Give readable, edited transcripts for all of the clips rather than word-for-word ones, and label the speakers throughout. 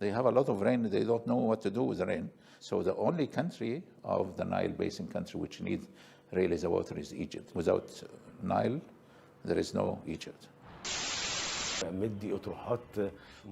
Speaker 1: They have a lot of rain, they don't know what to do with the rain. So the only country of the Nile Basin country which needs really the water is Egypt. Without Nile, there is no Egypt.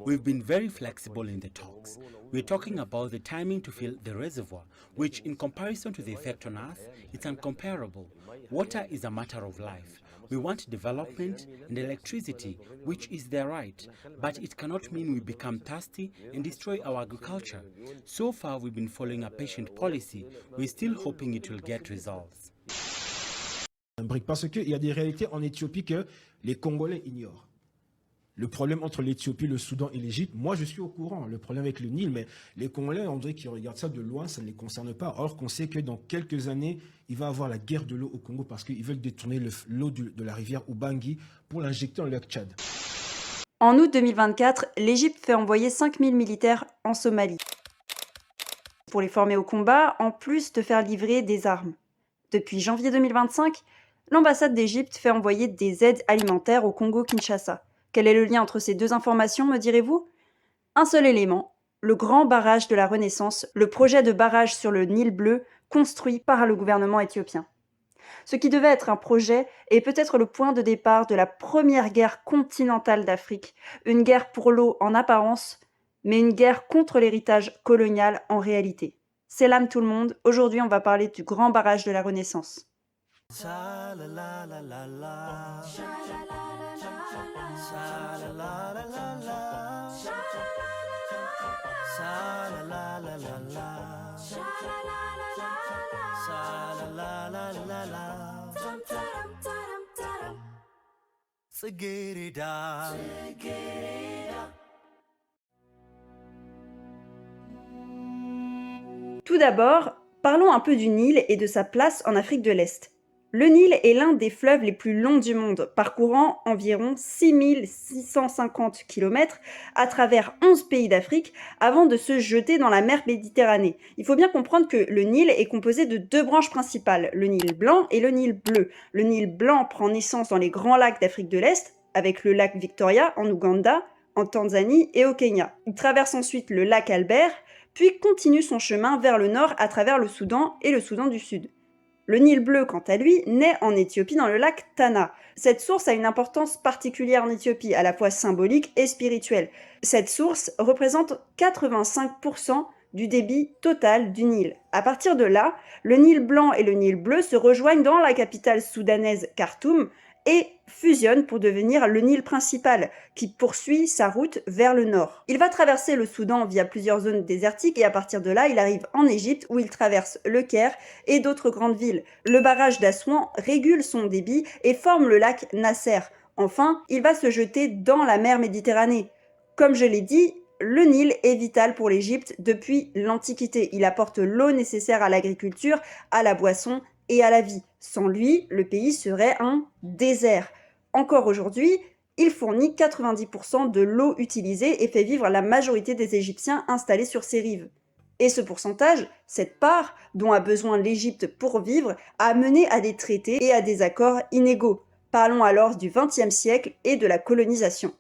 Speaker 2: We've been very flexible in the talks. We're talking about the timing to fill the reservoir, which in comparison to the effect on Earth, it's incomparable. Water is a matter of life. We want development and electricity, which is their right, but it cannot mean we become thirsty and destroy our agriculture. So far, we've been following a patient policy. We're still hoping it will get results.
Speaker 3: Parce qu'il y a des réalités en Éthiopie que les Congolais ignorent. Le problème entre l'Éthiopie, le Soudan et l'Égypte, moi je suis au courant, le problème avec le Nil, mais les Congolais, on dirait qu'ils regardent ça de loin, ça ne les concerne pas, alors qu'on sait que dans quelques années, il va y avoir la guerre de l'eau au Congo parce qu'ils veulent détourner l'eau de la rivière Ubangi pour l'injecter dans le lac Tchad.
Speaker 4: En août 2024, l'Égypte fait envoyer 5000 militaires en Somalie pour les former au combat, en plus de faire livrer des armes. Depuis janvier 2025, l'ambassade d'Égypte fait envoyer des aides alimentaires au Congo-Kinshasa. Quel est le lien entre ces deux informations, me direz-vous? Un seul élément, le grand barrage de la Renaissance, le projet de barrage sur le Nil bleu construit par le gouvernement éthiopien. Ce qui devait être un projet est peut-être le point de départ de la première guerre continentale d'Afrique, une guerre pour l'eau en apparence, mais une guerre contre l'héritage colonial en réalité. C'est l'âme tout le monde, aujourd'hui on va parler du grand barrage de la Renaissance. Tout d'abord, parlons un peu du Nil et de sa place en Afrique de l'Est. Le Nil est l'un des fleuves les plus longs du monde, parcourant environ 6650 km à travers 11 pays d'Afrique avant de se jeter dans la mer Méditerranée. Il faut bien comprendre que le Nil est composé de deux branches principales, le Nil blanc et le Nil bleu. Le Nil blanc prend naissance dans les grands lacs d'Afrique de l'Est, avec le lac Victoria en Ouganda, en Tanzanie et au Kenya. Il traverse ensuite le lac Albert, puis continue son chemin vers le nord à travers le Soudan et le Soudan du Sud. Le Nil bleu, quant à lui, naît en Éthiopie dans le lac Tana. Cette source a une importance particulière en Éthiopie, à la fois symbolique et spirituelle. Cette source représente 85% du débit total du Nil. À partir de là, le Nil blanc et le Nil bleu se rejoignent dans la capitale soudanaise Khartoum et fusionnent pour devenir le Nil principal, qui poursuit sa route vers le nord. Il va traverser le Soudan via plusieurs zones désertiques et à partir de là, il arrive en Égypte où il traverse le Caire et d'autres grandes villes. Le barrage d'Assouan régule son débit et forme le lac Nasser. Enfin, il va se jeter dans la mer Méditerranée. Comme je l'ai dit, le Nil est vital pour l'Égypte depuis l'Antiquité. Il apporte l'eau nécessaire à l'agriculture, à la boisson et à la vie. Sans lui, le pays serait un désert. Encore aujourd'hui, il fournit 90% de l'eau utilisée et fait vivre la majorité des Égyptiens installés sur ses rives. Et ce pourcentage, cette part dont a besoin l'Égypte pour vivre, a mené à des traités et à des accords inégaux. Parlons alors du XXe siècle et de la colonisation.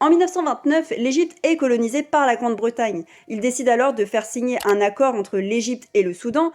Speaker 4: En 1929, l'Égypte est colonisée par la Grande-Bretagne. Il décide alors de faire signer un accord entre l'Égypte et le Soudan,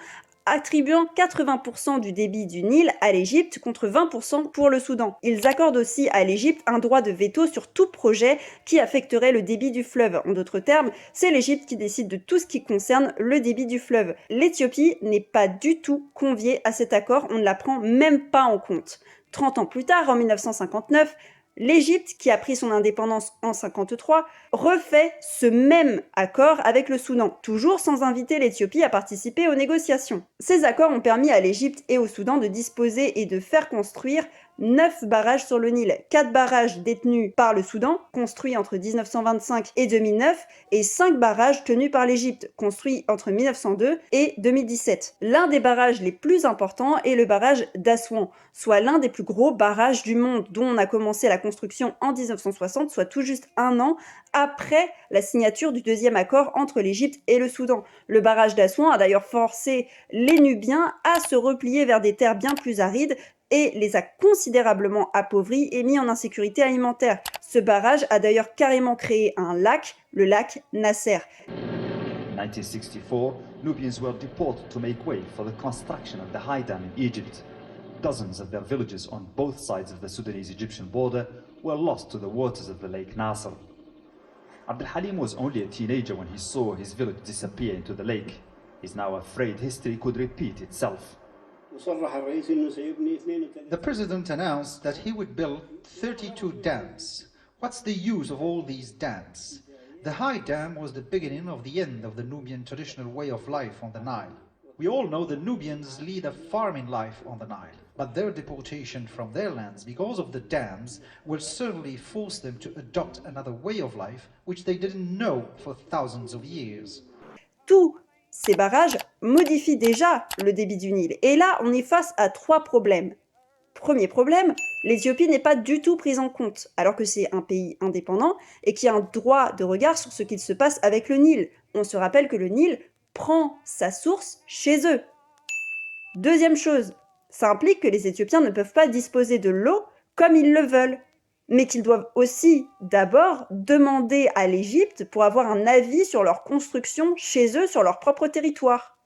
Speaker 4: attribuant 80% du débit du Nil à l'Égypte contre 20% pour le Soudan. Ils accordent aussi à l'Égypte un droit de veto sur tout projet qui affecterait le débit du fleuve. En d'autres termes, c'est l'Égypte qui décide de tout ce qui concerne le débit du fleuve. L'Éthiopie n'est pas du tout conviée à cet accord, on ne la prend même pas en compte. 30 ans plus tard, en 1959, l'Égypte, qui a pris son indépendance en 1953, refait ce même accord avec le Soudan, toujours sans inviter l'Éthiopie à participer aux négociations. Ces accords ont permis à l'Égypte et au Soudan de disposer et de faire construire 9 barrages sur le Nil, 4 barrages détenus par le Soudan, construits entre 1925 et 2009, et 5 barrages tenus par l'Égypte, construits entre 1902 et 2017. L'un des barrages les plus importants est le barrage d'Assouan, soit l'un des plus gros barrages du monde, dont on a commencé la construction en 1960, soit tout juste un an après la signature du deuxième accord entre l'Égypte et le Soudan. Le barrage d'Assouan a d'ailleurs forcé les Nubiens à se replier vers des terres bien plus arides et les a considérablement appauvris et mis en insécurité alimentaire. Ce barrage a d'ailleurs carrément créé un lac, le lac Nasser.
Speaker 5: In 1964, Nubians were deported to make way for the construction of the High Dam in Egypt. Dozens of their villages on both sides of the Sudanese-Egyptian border were lost to the waters of the Lake Nasser. Abdel Halim was only a teenager when he saw his village disappear into the lake. He's now afraid history could repeat itself.
Speaker 6: The president announced that he would build 32 dams. What's the use of all these dams? The High Dam was the beginning of the end of the Nubian traditional way of life on the Nile. We all know the Nubians lead a farming life on the Nile, but their deportation from their lands because of the dams will certainly force them to adopt another way of life which they didn't know for thousands of years.
Speaker 4: Tous ces barrages modifient déjà le débit du Nil. Et là, on est face à 3 problèmes. Premier problème, l'Éthiopie n'est pas du tout prise en compte, alors que c'est un pays indépendant et qui a un droit de regard sur ce qu'il se passe avec le Nil. On se rappelle que le Nil prend sa source chez eux. Deuxième chose, ça implique que les Éthiopiens ne peuvent pas disposer de l'eau comme ils le veulent, mais qu'ils doivent aussi d'abord demander à l'Égypte pour avoir un avis sur leur construction chez eux, sur leur propre territoire.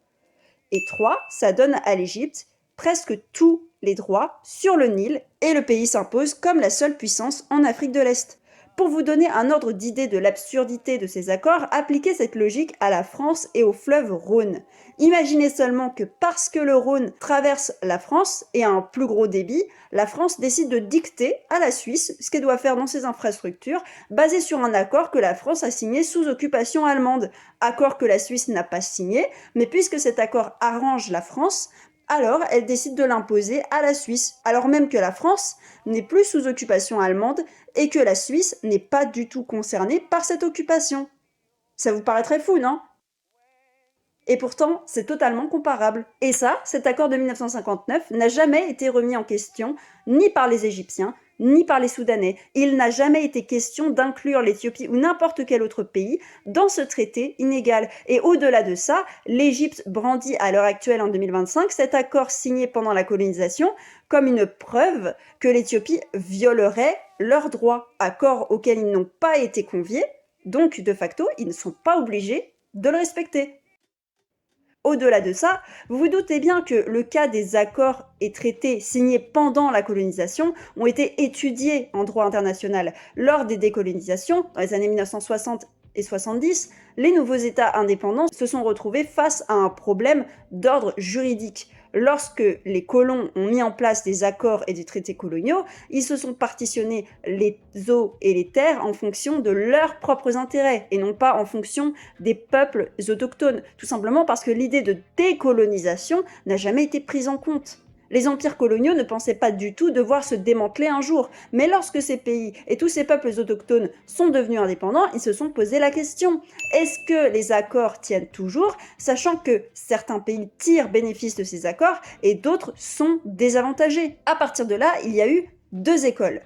Speaker 4: Et 3, ça donne à l'Égypte presque tous les droits sur le Nil et le pays s'impose comme la seule puissance en Afrique de l'Est. Pour vous donner un ordre d'idée de l'absurdité de ces accords, appliquez cette logique à la France et au fleuve Rhône. Imaginez seulement que parce que le Rhône traverse la France et a un plus gros débit, la France décide de dicter à la Suisse ce qu'elle doit faire dans ses infrastructures, basé sur un accord que la France a signé sous occupation allemande. Accord que la Suisse n'a pas signé, mais puisque cet accord arrange la France, alors elle décide de l'imposer à la Suisse, alors même que la France n'est plus sous occupation allemande et que la Suisse n'est pas du tout concernée par cette occupation. Ça vous paraîtrait fou, non ? Et pourtant, c'est totalement comparable. Et ça, cet accord de 1959 n'a jamais été remis en question, ni par les Égyptiens, ni par les Soudanais. Il n'a jamais été question d'inclure l'Éthiopie ou n'importe quel autre pays dans ce traité inégal. Et au-delà de ça, l'Égypte brandit à l'heure actuelle, en 2025, cet accord signé pendant la colonisation comme une preuve que l'Éthiopie violerait leurs droits, accords auxquels ils n'ont pas été conviés, donc de facto, ils ne sont pas obligés de le respecter. Au-delà de ça, vous vous doutez bien que le cas des accords et traités signés pendant la colonisation ont été étudiés en droit international. Lors des décolonisations, dans les années 1960 et 70, les nouveaux États indépendants se sont retrouvés face à un problème d'ordre juridique. Lorsque les colons ont mis en place des accords et des traités coloniaux, ils se sont partitionnés les eaux et les terres en fonction de leurs propres intérêts et non pas en fonction des peuples autochtones, tout simplement parce que l'idée de décolonisation n'a jamais été prise en compte. Les empires coloniaux ne pensaient pas du tout devoir se démanteler un jour, mais lorsque ces pays et tous ces peuples autochtones sont devenus indépendants, ils se sont posé la question: est-ce que les accords tiennent toujours, sachant que certains pays tirent bénéfice de ces accords et d'autres sont désavantagés? À partir de là, il y a eu 2 écoles,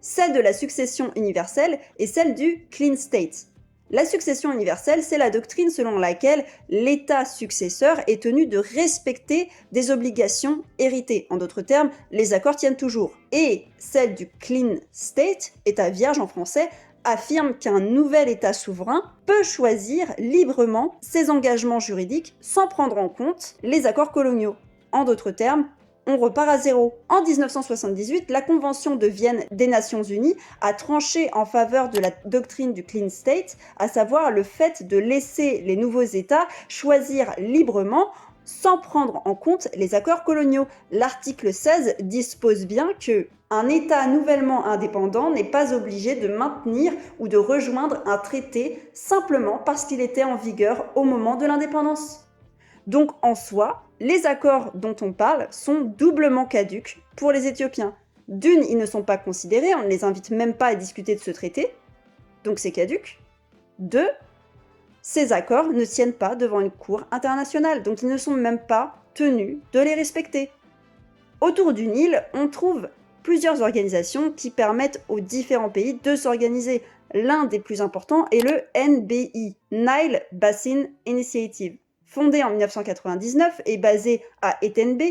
Speaker 4: celle de la succession universelle et celle du clean state. La succession universelle, c'est la doctrine selon laquelle l'État successeur est tenu de respecter des obligations héritées. En d'autres termes, les accords tiennent toujours. Et celle du clean state, État vierge en français, affirme qu'un nouvel État souverain peut choisir librement ses engagements juridiques sans prendre en compte les accords coloniaux. En d'autres termes, on repart à zéro. En 1978, la Convention de Vienne des Nations Unies a tranché en faveur de la doctrine du clean state, à savoir le fait de laisser les nouveaux États choisir librement sans prendre en compte les accords coloniaux. L'article 16 dispose bien que un État nouvellement indépendant n'est pas obligé de maintenir ou de rejoindre un traité simplement parce qu'il était en vigueur au moment de l'indépendance. Donc en soi, les accords dont on parle sont doublement caducs pour les Éthiopiens. D'une, ils ne sont pas considérés, on ne les invite même pas à discuter de ce traité, donc c'est caduc. 2, ces accords ne tiennent pas devant une cour internationale, donc ils ne sont même pas tenus de les respecter. Autour du Nil, on trouve plusieurs organisations qui permettent aux différents pays de s'organiser. L'un des plus importants est le NBI, Nile Basin Initiative. Fondé en 1999 et basé à Etenbe,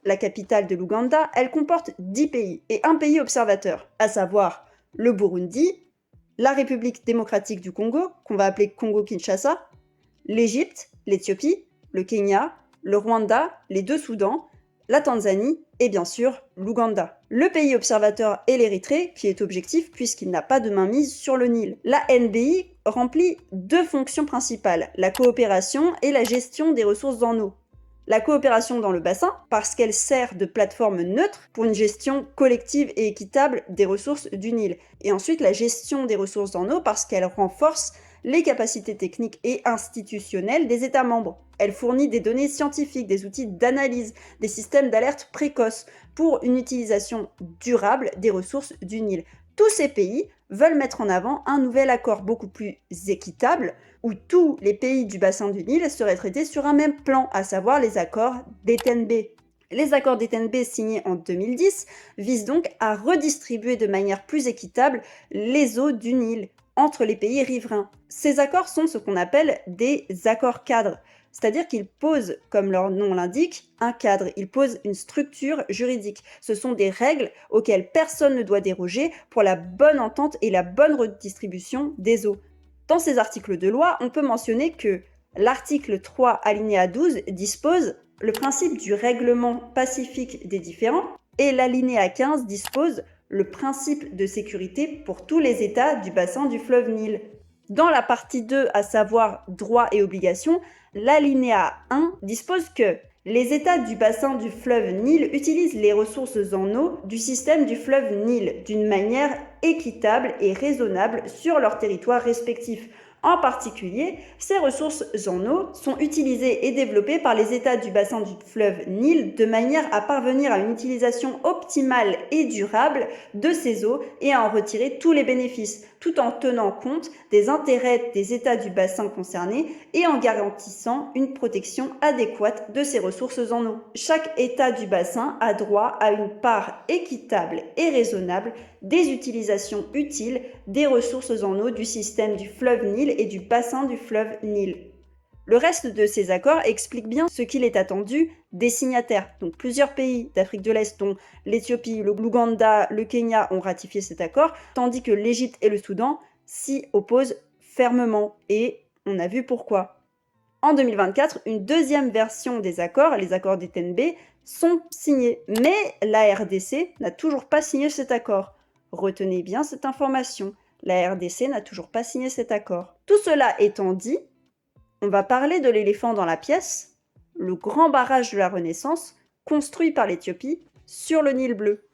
Speaker 4: la capitale de l'Ouganda, elle comporte 10 pays et un pays observateur, à savoir le Burundi, la République démocratique du Congo, qu'on va appeler Congo-Kinshasa, l'Égypte, l'Éthiopie, le Kenya, le Rwanda, les deux Soudans, la Tanzanie et bien sûr l'Ouganda. Le pays observateur est l'Érythrée, qui est objectif puisqu'il n'a pas de mainmise sur le Nil. La NBI remplit deux fonctions principales, la coopération et la gestion des ressources en eau. La coopération dans le bassin, parce qu'elle sert de plateforme neutre pour une gestion collective et équitable des ressources du Nil. Et ensuite la gestion des ressources en eau, parce qu'elle renforce les capacités techniques et institutionnelles des États membres. Elle fournit des données scientifiques, des outils d'analyse, des systèmes d'alerte précoce pour une utilisation durable des ressources du Nil. Tous ces pays veulent mettre en avant un nouvel accord beaucoup plus équitable, où tous les pays du bassin du Nil seraient traités sur un même plan, à savoir les accords d'Étenbe. Les accords d'Étenbe signés en 2010 visent donc à redistribuer de manière plus équitable les eaux du Nil entre les pays riverains. Ces accords sont ce qu'on appelle des accords cadres, c'est-à-dire qu'ils posent, comme leur nom l'indique, un cadre, ils posent une structure juridique. Ce sont des règles auxquelles personne ne doit déroger pour la bonne entente et la bonne redistribution des eaux. Dans ces articles de loi, on peut mentionner que l'article 3 alinéa 12 dispose le principe du règlement pacifique des différends et l'alinéa 15 dispose le principe de sécurité pour tous les États du bassin du fleuve Nil. Dans la partie 2, à savoir droits et obligations, l'alinéa 1 dispose que les États du bassin du fleuve Nil utilisent les ressources en eau du système du fleuve Nil d'une manière équitable et raisonnable sur leur territoire respectif. En particulier, ces ressources en eau sont utilisées et développées par les États du bassin du fleuve Nil de manière à parvenir à une utilisation optimale et durable de ces eaux et à en retirer tous les bénéfices, tout en tenant compte des intérêts des États du bassin concernés et en garantissant une protection adéquate de ces ressources en eau. Chaque État du bassin a droit à une part équitable et raisonnable des utilisations utiles des ressources en eau du système du fleuve Nil et du bassin du fleuve Nil. Le reste de ces accords explique bien ce qu'il est attendu des signataires. Donc plusieurs pays d'Afrique de l'Est, dont l'Éthiopie, l'Ouganda, le Kenya, ont ratifié cet accord, tandis que l'Égypte et le Soudan s'y opposent fermement. Et on a vu pourquoi. En 2024, une deuxième version des accords, les accords d'Étenbe, sont signés. Mais la RDC n'a toujours pas signé cet accord. Retenez bien cette information. La RDC n'a toujours pas signé cet accord. Tout cela étant dit, on va parler de l'éléphant dans la pièce, le grand barrage de la Renaissance, construit par l'Éthiopie sur le Nil bleu.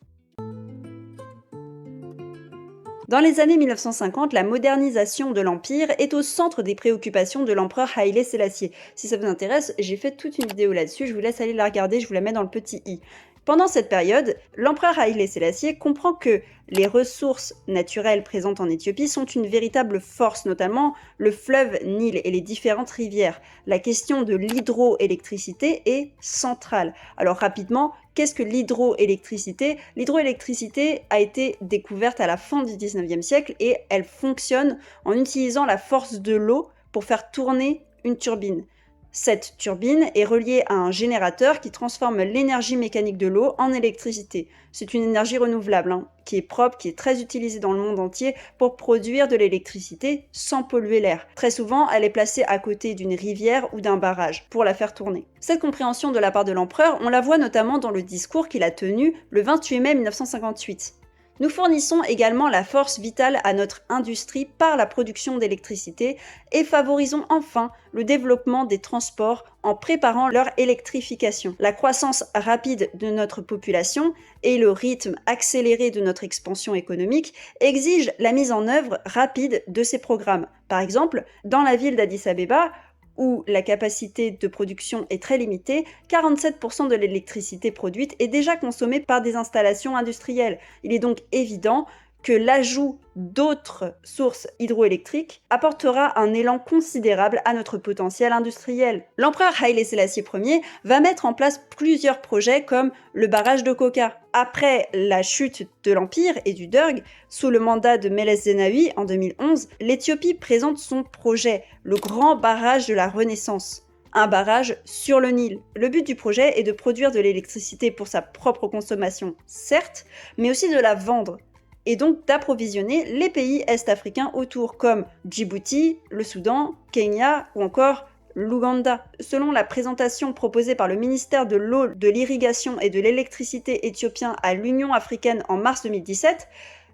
Speaker 4: Dans les années 1950, la modernisation de l'Empire est au centre des préoccupations de l'empereur Haïlé Sélassié. Si ça vous intéresse, j'ai fait toute une vidéo là-dessus, je vous laisse aller la regarder, je vous la mets dans le petit i. Pendant cette période, l'empereur Haïlé Sélassié comprend que les ressources naturelles présentes en Éthiopie sont une véritable force, notamment le fleuve Nil et les différentes rivières. La question de l'hydroélectricité est centrale. Alors rapidement, qu'est-ce que l'hydroélectricité ? L'hydroélectricité a été découverte à la fin du 19e siècle et elle fonctionne en utilisant la force de l'eau pour faire tourner une turbine. Cette turbine est reliée à un générateur qui transforme l'énergie mécanique de l'eau en électricité. C'est une énergie renouvelable, qui est propre, qui est très utilisée dans le monde entier pour produire de l'électricité sans polluer l'air. Très souvent, elle est placée à côté d'une rivière ou d'un barrage pour la faire tourner. Cette compréhension de la part de l'empereur, on la voit notamment dans le discours qu'il a tenu le 28 mai 1958. Nous fournissons également la force vitale à notre industrie par la production d'électricité et favorisons enfin le développement des transports en préparant leur électrification. La croissance rapide de notre population et le rythme accéléré de notre expansion économique exigent la mise en œuvre rapide de ces programmes. Par exemple, dans la ville d'Addis-Abeba, où la capacité de production est très limitée, 47% de l'électricité produite est déjà consommée par des installations industrielles. Il est donc évident que l'ajout d'autres sources hydroélectriques apportera un élan considérable à notre potentiel industriel. L'empereur Haïlé Sélassié Ier va mettre en place plusieurs projets comme le barrage de Koka. Après la chute de l'Empire et du Derg, sous le mandat de Meles Zenawi en 2011, l'Éthiopie présente son projet, le grand barrage de la Renaissance. un barrage sur le Nil. Le but du projet est de produire de l'électricité pour sa propre consommation, certes, mais aussi de la vendre, et donc d'approvisionner les pays est-africains autour, comme Djibouti, le Soudan, Kenya ou encore l'Ouganda. Selon la présentation proposée par le ministère de l'eau, de l'irrigation et de l'électricité éthiopien à l'Union africaine en mars 2017,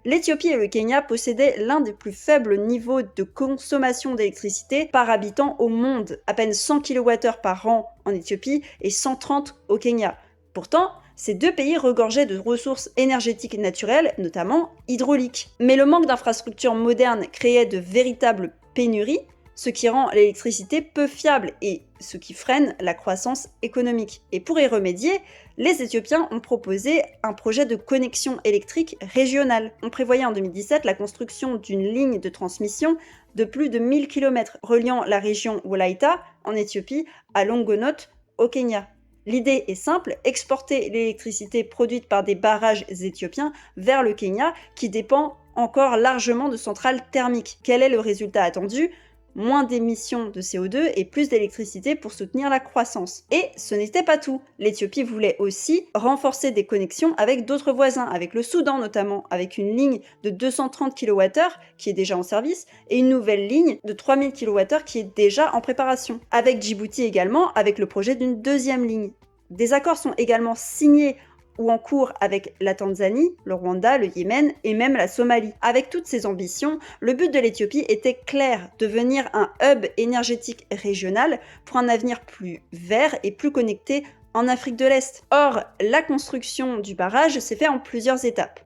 Speaker 4: l'Éthiopie et le Kenya possédaient l'un des plus faibles niveaux de consommation d'électricité par habitant au monde, à peine 100 kWh par an en Éthiopie et 130 au Kenya. Pourtant, ces deux pays regorgeaient de ressources énergétiques naturelles, notamment hydrauliques. Mais le manque d'infrastructures modernes créait de véritables pénuries, ce qui rend l'électricité peu fiable et ce qui freine la croissance économique. Et pour y remédier, les Éthiopiens ont proposé un projet de connexion électrique régionale. On prévoyait en 2017 la construction d'une ligne de transmission de plus de 1000 km reliant la région Wolaïta en Éthiopie à Longonot au Kenya. L'idée est simple, exporter l'électricité produite par des barrages éthiopiens vers le Kenya qui dépend encore largement de centrales thermiques. Quel est le résultat attendu ? Moins d'émissions de CO2 et plus d'électricité pour soutenir la croissance. Et ce n'était pas tout. L'Éthiopie voulait aussi renforcer des connexions avec d'autres voisins, avec le Soudan notamment, avec une ligne de 230 kWh qui est déjà en service et une nouvelle ligne de 3000 kWh qui est déjà en préparation. Avec Djibouti également, avec le projet d'une deuxième ligne. Des accords sont également signés ou en cours avec la Tanzanie, le Rwanda, le Yémen et même la Somalie. Avec toutes ces ambitions, le but de l'Éthiopie était clair, devenir un hub énergétique régional pour un avenir plus vert et plus connecté en Afrique de l'Est. Or, la construction du barrage s'est faite en plusieurs étapes.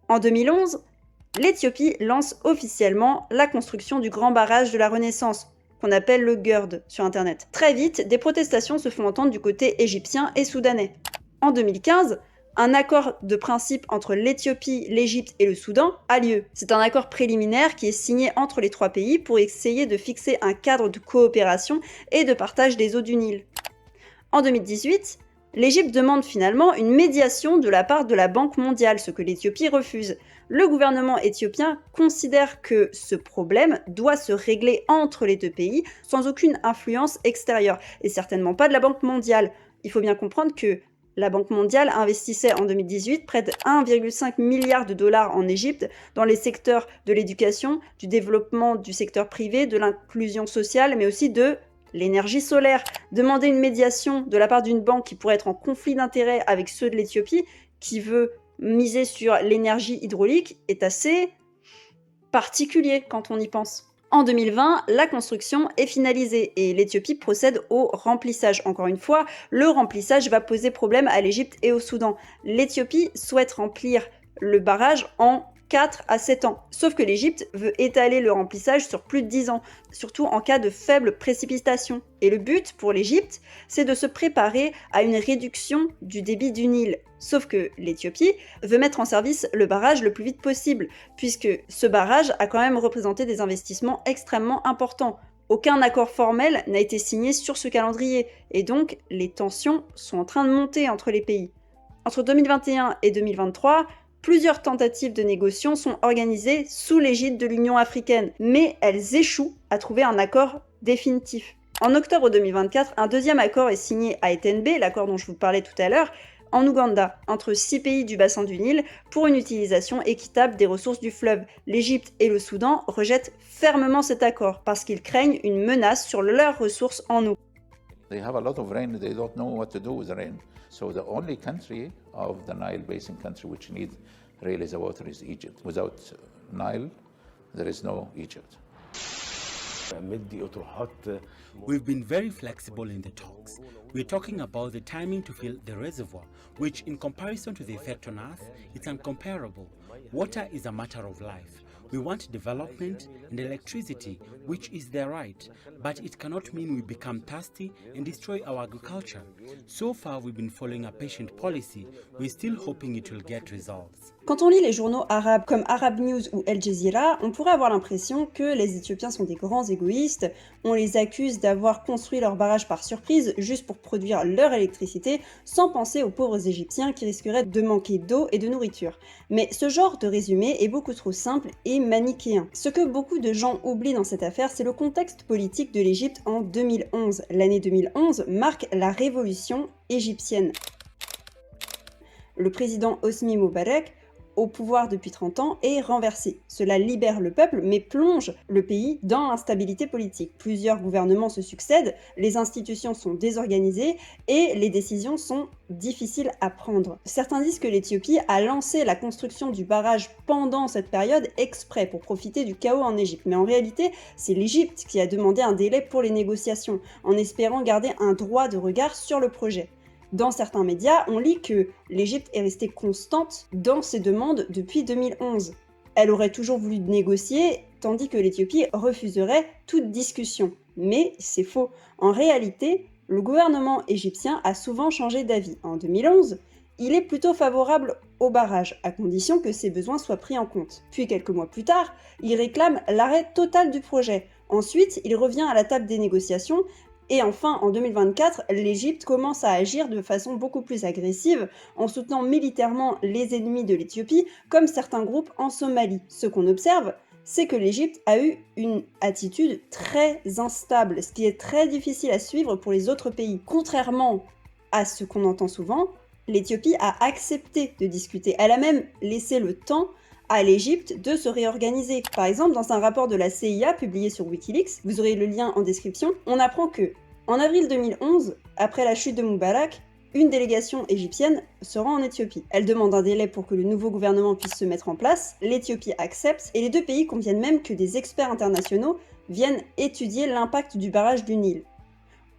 Speaker 4: En 2011, l'Éthiopie lance officiellement la construction du grand barrage de la Renaissance, qu'on appelle le GERD sur Internet. Très vite, des protestations se font entendre du côté égyptien et soudanais. En 2015, un accord de principe entre l'Éthiopie, l'Égypte et le Soudan a lieu. C'est un accord préliminaire qui est signé entre les trois pays pour essayer de fixer un cadre de coopération et de partage des eaux du Nil. En 2018, l'Égypte demande finalement une médiation de la part de la Banque mondiale, ce que l'Éthiopie refuse. Le gouvernement éthiopien considère que ce problème doit se régler entre les deux pays sans aucune influence extérieure, et certainement pas de la Banque mondiale. Il faut bien comprendre que la Banque mondiale investissait en 2018 près de 1,5 milliard de dollars en Égypte dans les secteurs de l'éducation, du développement du secteur privé, de l'inclusion sociale, mais aussi de l'énergie solaire. Demander une médiation de la part d'une banque qui pourrait être en conflit d'intérêts avec ceux de l'Éthiopie, qui veut miser sur l'énergie hydraulique, est assez particulier quand on y pense. En 2020, la construction est finalisée et l'Éthiopie procède au remplissage. Encore une fois, le remplissage va poser problème à l'Égypte et au Soudan. L'Éthiopie souhaite remplir le barrage en 4 à 7 ans. Sauf que l'Égypte veut étaler le remplissage sur plus de 10 ans, surtout en cas de faible précipitation. Et le but pour l'Égypte, c'est de se préparer à une réduction du débit du Nil. Sauf que l'Éthiopie veut mettre en service le barrage le plus vite possible, puisque ce barrage a quand même représenté des investissements extrêmement importants. Aucun accord formel n'a été signé sur ce calendrier, et donc les tensions sont en train de monter entre les pays. Entre 2021 et 2023, plusieurs tentatives de négociations sont organisées sous l'égide de l'Union africaine, mais elles échouent à trouver un accord définitif. En octobre 2024, un deuxième accord est signé à Etenbe, l'accord dont je vous parlais tout à l'heure, en Ouganda, entre 6 pays du bassin du Nil, pour une utilisation équitable des ressources du fleuve. L'Égypte et le Soudan rejettent fermement cet accord parce qu'ils craignent une menace sur leurs ressources en eau.
Speaker 1: They have a lot of rain, they don't know what to do with the rain. So the only country of the Nile Basin country which needs really the water is Egypt. Without Nile, there is no Egypt.
Speaker 2: We've been very flexible in the talks. We're talking about the timing to fill the reservoir, which in comparison to the effect on Earth, it's incomparable. Water is a matter of life. We want development and electricity, which is their right, but it cannot mean we become thirsty and destroy our agriculture. So far, we've been following a patient policy. We're still hoping it will get results.
Speaker 4: Quand on lit les journaux arabes comme Arab News ou El Jazeera, on pourrait avoir l'impression que les Éthiopiens sont des grands égoïstes, on les accuse d'avoir construit leur barrage par surprise juste pour produire leur électricité, sans penser aux pauvres Égyptiens qui risqueraient de manquer d'eau et de nourriture. Mais ce genre de résumé est beaucoup trop simple et manichéen. Ce que beaucoup de gens oublient dans cette affaire, c'est le contexte politique de l'Égypte en 2011. L'année 2011 marque la révolution égyptienne. Le président Hosni Moubarak, au pouvoir depuis 30 ans, est renversé. Cela libère le peuple, mais plonge le pays dans l'instabilité politique. Plusieurs gouvernements se succèdent, les institutions sont désorganisées et les décisions sont difficiles à prendre. Certains disent que l'Éthiopie a lancé la construction du barrage pendant cette période exprès pour profiter du chaos en Égypte. Mais en réalité, c'est l'Égypte qui a demandé un délai pour les négociations, en espérant garder un droit de regard sur le projet. Dans certains médias, on lit que l'Égypte est restée constante dans ses demandes depuis 2011. Elle aurait toujours voulu négocier, tandis que l'Éthiopie refuserait toute discussion. Mais c'est faux. En réalité, le gouvernement égyptien a souvent changé d'avis. En 2011, il est plutôt favorable au barrage, à condition que ses besoins soient pris en compte. Puis quelques mois plus tard, il réclame l'arrêt total du projet. Ensuite, il revient à la table des négociations. Et enfin, en 2024, l'Égypte commence à agir de façon beaucoup plus agressive en soutenant militairement les ennemis de l'Éthiopie, comme certains groupes en Somalie. Ce qu'on observe, c'est que l'Égypte a eu une attitude très instable, ce qui est très difficile à suivre pour les autres pays. Contrairement à ce qu'on entend souvent, l'Éthiopie a accepté de discuter. Elle a même laissé le temps à l'Égypte de se réorganiser. Par exemple, dans un rapport de la CIA publié sur Wikileaks, vous aurez le lien en description, on apprend que, en avril 2011, après la chute de Moubarak, une délégation égyptienne se rend en Éthiopie. Elle demande un délai pour que le nouveau gouvernement puisse se mettre en place, l'Éthiopie accepte, et les deux pays conviennent même que des experts internationaux viennent étudier l'impact du barrage du Nil.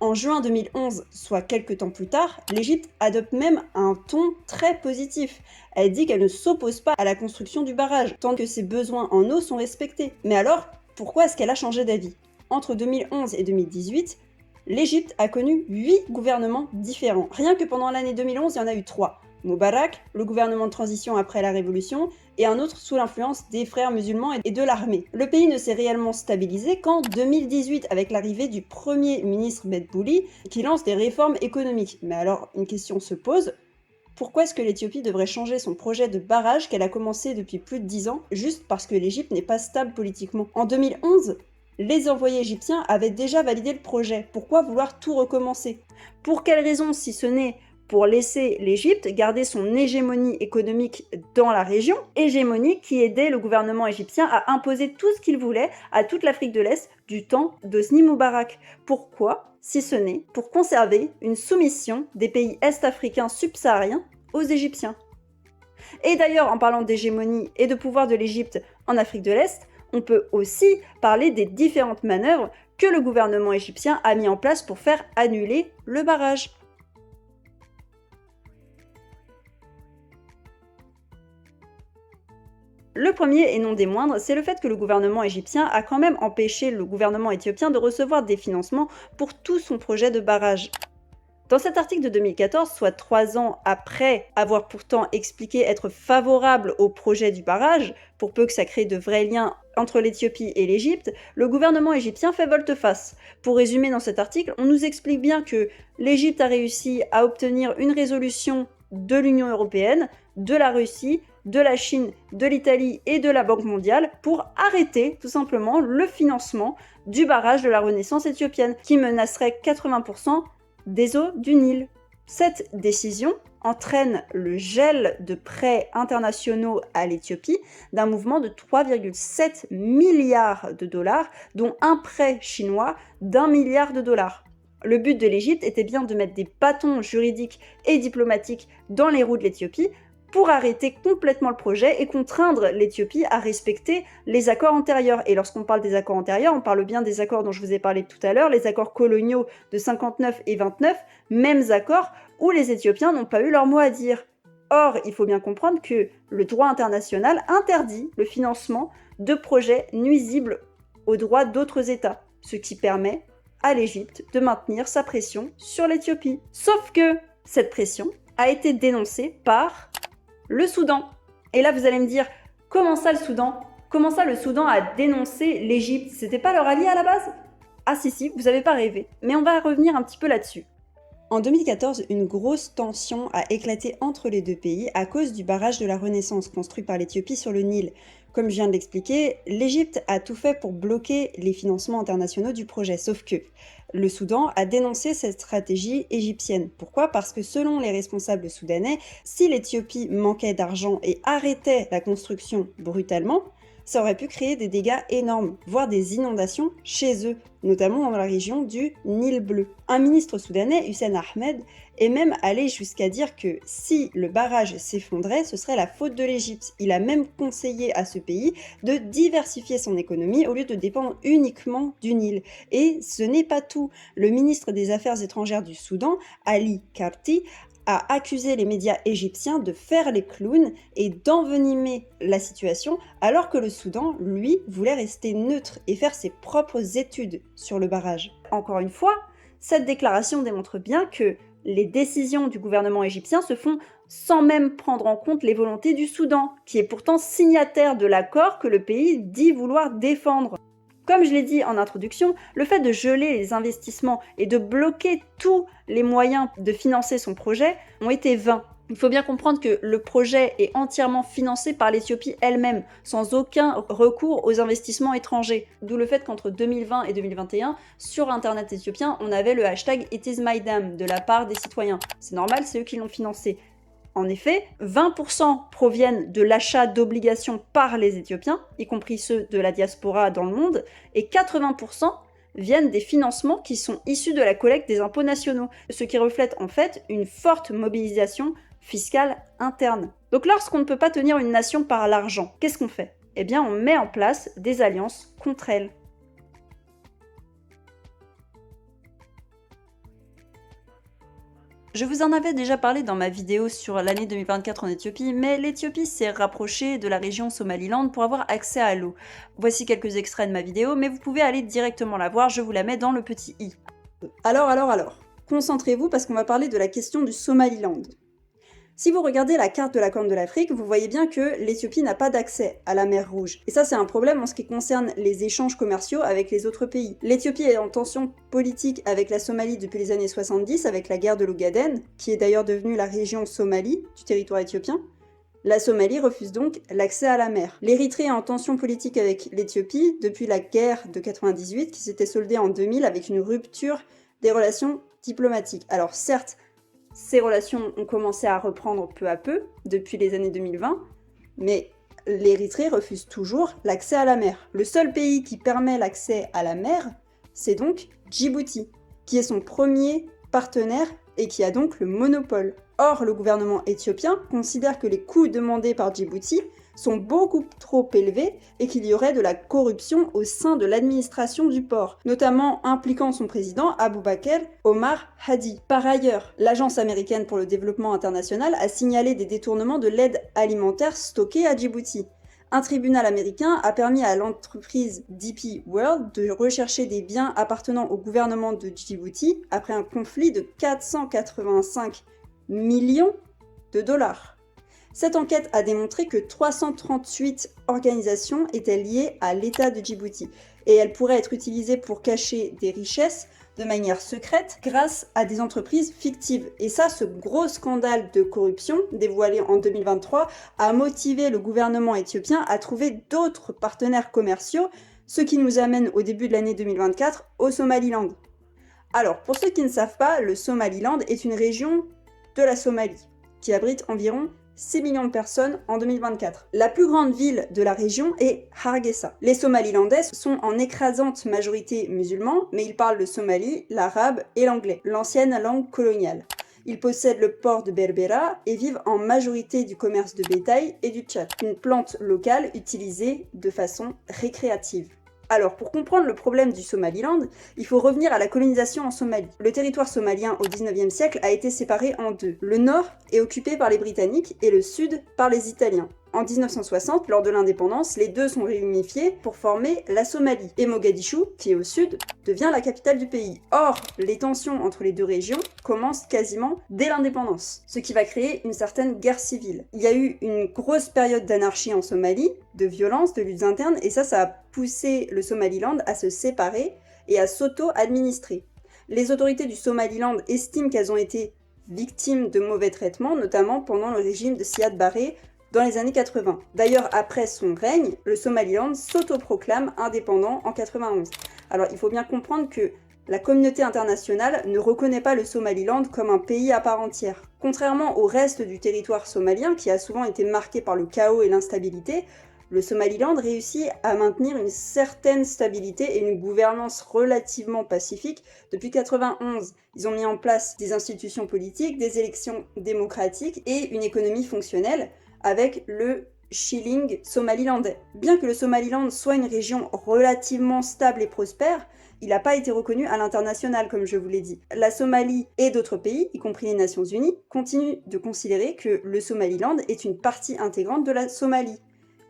Speaker 4: En juin 2011, soit quelques temps plus tard, l'Égypte adopte même un ton très positif. Elle dit qu'elle ne s'oppose pas à la construction du barrage, tant que ses besoins en eau sont respectés. Mais alors, pourquoi est-ce qu'elle a changé d'avis? Entre 2011 et 2018, l'Égypte a connu 8 gouvernements différents. Rien que pendant l'année 2011, il y en a eu 3. Moubarak, le gouvernement de transition après la révolution, et un autre sous l'influence des frères musulmans et de l'armée. Le pays ne s'est réellement stabilisé qu'en 2018 avec l'arrivée du premier ministre Medbouli qui lance des réformes économiques. Mais alors, une question se pose, pourquoi est-ce que l'Éthiopie devrait changer son projet de barrage qu'elle a commencé depuis plus de 10 ans juste parce que l'Égypte n'est pas stable politiquement? En 2011, les envoyés égyptiens avaient déjà validé le projet. Pourquoi vouloir tout recommencer? Pour quelle raison, si ce n'est pour laisser l'Égypte garder son hégémonie économique dans la région, hégémonie qui aidait le gouvernement égyptien à imposer tout ce qu'il voulait à toute l'Afrique de l'Est du temps d'Hosni Moubarak. Pourquoi, si ce n'est pour conserver une soumission des pays est-africains subsahariens aux Égyptiens? Et d'ailleurs, en parlant d'hégémonie et de pouvoir de l'Égypte en Afrique de l'Est, on peut aussi parler des différentes manœuvres que le gouvernement égyptien a mis en place pour faire annuler le barrage. Le premier, et non des moindres, c'est le fait que le gouvernement égyptien a quand même empêché le gouvernement éthiopien de recevoir des financements pour tout son projet de barrage. Dans cet article de 2014, soit 3 ans après avoir pourtant expliqué être favorable au projet du barrage, pour peu que ça crée de vrais liens entre l'Éthiopie et l'Égypte, le gouvernement égyptien fait volte-face. Pour résumer dans cet article, on nous explique bien que l'Égypte a réussi à obtenir une résolution de l'Union européenne, de la Russie, de la Chine, de l'Italie et de la Banque mondiale pour arrêter tout simplement le financement du barrage de la Renaissance éthiopienne qui menacerait 80% des eaux du Nil. Cette décision entraîne le gel de prêts internationaux à l'Éthiopie d'un mouvement de 3,7 milliards de dollars, dont un prêt chinois d'1 milliard de dollars. Le but de l'Égypte était bien de mettre des bâtons juridiques et diplomatiques dans les roues de l'Éthiopie pour arrêter complètement le projet et contraindre l'Éthiopie à respecter les accords antérieurs. Et lorsqu'on parle des accords antérieurs, on parle bien des accords dont je vous ai parlé tout à l'heure, les accords coloniaux de 59 et 29, mêmes accords où les Éthiopiens n'ont pas eu leur mot à dire. Or, il faut bien comprendre que le droit international interdit le financement de projets nuisibles aux droits d'autres États, ce qui permet à l'Égypte de maintenir sa pression sur l'Éthiopie. Sauf que cette pression a été dénoncée par le Soudan. Et là, vous allez me dire, comment ça le Soudan? Comment ça le Soudan a dénoncé l'Égypte? C'était pas leur allié à la base? Ah si, vous avez pas rêvé. Mais on va revenir un petit peu là-dessus. En 2014, une grosse tension a éclaté entre les deux pays à cause du barrage de la Renaissance construit par l'Éthiopie sur le Nil. Comme je viens de l'expliquer, l'Égypte a tout fait pour bloquer les financements internationaux du projet, sauf que le Soudan a dénoncé cette stratégie égyptienne. Pourquoi? Parce que selon les responsables soudanais, si l'Éthiopie manquait d'argent et arrêtait la construction brutalement, ça aurait pu créer des dégâts énormes, voire des inondations chez eux, notamment dans la région du Nil bleu. Un ministre soudanais, Hussein Ahmed, est même allé jusqu'à dire que si le barrage s'effondrait, ce serait la faute de l'Égypte. Il a même conseillé à ce pays de diversifier son économie au lieu de dépendre uniquement du Nil. Et ce n'est pas tout. Le ministre des Affaires étrangères du Soudan, Ali Karti, a accusé les médias égyptiens de faire les clowns et d'envenimer la situation, alors que le Soudan, lui, voulait rester neutre et faire ses propres études sur le barrage. Encore une fois, cette déclaration démontre bien que les décisions du gouvernement égyptien se font sans même prendre en compte les volontés du Soudan, qui est pourtant signataire de l'accord que le pays dit vouloir défendre. Comme je l'ai dit en introduction, le fait de geler les investissements et de bloquer tous les moyens de financer son projet ont été vains. Il faut bien comprendre que le projet est entièrement financé par l'Éthiopie elle-même, sans aucun recours aux investissements étrangers. D'où le fait qu'entre 2020 et 2021, sur Internet éthiopien, on avait le hashtag #ItIsMyDam de la part des citoyens. C'est normal, c'est eux qui l'ont financé. En effet, 20% proviennent de l'achat d'obligations par les Éthiopiens, y compris ceux de la diaspora dans le monde, et 80% viennent des financements qui sont issus de la collecte des impôts nationaux, ce qui reflète en fait une forte mobilisation fiscale interne. Donc lorsqu'on ne peut pas tenir une nation par l'argent, qu'est-ce qu'on fait? Eh bien on met en place des alliances contre elle. Je vous en avais déjà parlé dans ma vidéo sur l'année 2024 en Éthiopie, mais l'Éthiopie s'est rapprochée de la région Somaliland pour avoir accès à l'eau. Voici quelques extraits de ma vidéo, mais vous pouvez aller directement la voir, je vous la mets dans le petit i. Alors, concentrez-vous parce qu'on va parler de la question du Somaliland. Si vous regardez la carte de la Corne de l'Afrique, vous voyez bien que l'Éthiopie n'a pas d'accès à la mer Rouge. Et ça, c'est un problème en ce qui concerne les échanges commerciaux avec les autres pays. L'Éthiopie est en tension politique avec la Somalie depuis les années 70, avec la guerre de l'Ogaden, qui est d'ailleurs devenue la région Somalie du territoire éthiopien. La Somalie refuse donc l'accès à la mer. L'Érythrée est en tension politique avec l'Éthiopie depuis la guerre de 98, qui s'était soldée en 2000 avec une rupture des relations diplomatiques. Alors certes, ces relations ont commencé à reprendre peu à peu depuis les années 2020, mais l'Érythrée refuse toujours l'accès à la mer. Le seul pays qui permet l'accès à la mer, c'est donc Djibouti, qui est son premier partenaire et qui a donc le monopole. Or, le gouvernement éthiopien considère que les coûts demandés par Djibouti sont beaucoup trop élevés et qu'il y aurait de la corruption au sein de l'administration du port, notamment impliquant son président Aboubaker Omar Hadi. Par ailleurs, l'Agence américaine pour le développement international a signalé des détournements de l'aide alimentaire stockée à Djibouti. Un tribunal américain a permis à l'entreprise DP World de rechercher des biens appartenant au gouvernement de Djibouti après un conflit de 485 millions de dollars. Cette enquête a démontré que 338 organisations étaient liées à l'État de Djibouti et elles pourraient être utilisées pour cacher des richesses de manière secrète grâce à des entreprises fictives. Et ça, ce gros scandale de corruption dévoilé en 2023 a motivé le gouvernement éthiopien à trouver d'autres partenaires commerciaux, ce qui nous amène au début de l'année 2024 au Somaliland. Alors, pour ceux qui ne savent pas, le Somaliland est une région de la Somalie qui abrite environ 6 millions de personnes en 2024. La plus grande ville de la région est Hargeisa. Les Somalilandais sont en écrasante majorité musulmans, mais ils parlent le somali, l'arabe et l'anglais, l'ancienne langue coloniale. Ils possèdent le port de Berbera et vivent en majorité du commerce de bétail et du tchad, une plante locale utilisée de façon récréative. Alors, pour comprendre le problème du Somaliland, il faut revenir à la colonisation en Somalie. Le territoire somalien au 19e siècle a été séparé en deux. Le nord est occupé par les Britanniques et le sud par les Italiens. En 1960, lors de l'indépendance, les deux sont réunifiés pour former la Somalie. Et Mogadiscio, qui est au sud, devient la capitale du pays. Or, les tensions entre les deux régions commencent quasiment dès l'indépendance, ce qui va créer une certaine guerre civile. Il y a eu une grosse période d'anarchie en Somalie, de violence, de luttes internes, et ça a poussé le Somaliland à se séparer et à s'auto-administrer. Les autorités du Somaliland estiment qu'elles ont été victimes de mauvais traitements, notamment pendant le régime de Siad Barre dans les années 80. D'ailleurs, après son règne, le Somaliland s'autoproclame indépendant en 91. Alors, il faut bien comprendre que la communauté internationale ne reconnaît pas le Somaliland comme un pays à part entière. Contrairement au reste du territoire somalien, qui a souvent été marqué par le chaos et l'instabilité, le Somaliland réussit à maintenir une certaine stabilité et une gouvernance relativement pacifique depuis 91. Ils ont mis en place des institutions politiques, des élections démocratiques et une économie fonctionnelle avec le shilling somalilandais. Bien que le Somaliland soit une région relativement stable et prospère, il n'a pas été reconnu à l'international, comme je vous l'ai dit. La Somalie et d'autres pays, y compris les Nations Unies, continuent de considérer que le Somaliland est une partie intégrante de la Somalie.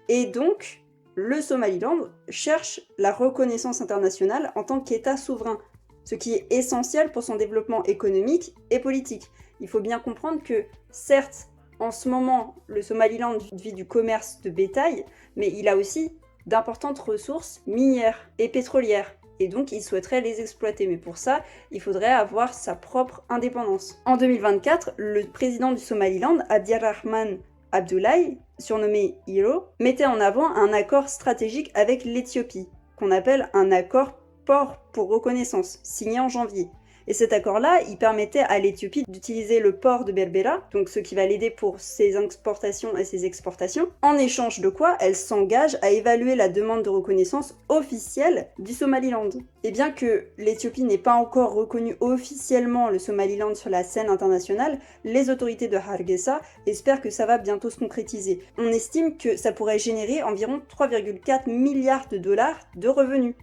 Speaker 4: Et donc, le Somaliland cherche la reconnaissance internationale en tant qu'État souverain, ce qui est essentiel pour son développement économique et politique. Il faut bien comprendre que, certes, en ce moment, le Somaliland vit du commerce de bétail, mais il a aussi d'importantes ressources minières et pétrolières. Et donc, il souhaiterait les exploiter. Mais pour ça, il faudrait avoir sa propre indépendance. En 2024, le président du Somaliland, Abdirahman Abdullahi, surnommé Hero, mettait en avant un accord stratégique avec l'Éthiopie, qu'on appelle un accord port pour reconnaissance, signé en janvier. Et cet accord-là, il permettait à l'Éthiopie d'utiliser le port de Berbera, donc ce qui va l'aider pour ses exportations et ses exportations, en échange de quoi elle s'engage à évaluer la demande de reconnaissance officielle du Somaliland. Et bien que l'Éthiopie n'ait pas encore reconnu officiellement le Somaliland sur la scène internationale, les autorités de Hargeisa espèrent que ça va bientôt se concrétiser. On estime que ça pourrait générer environ 3,4 milliards de dollars de revenus.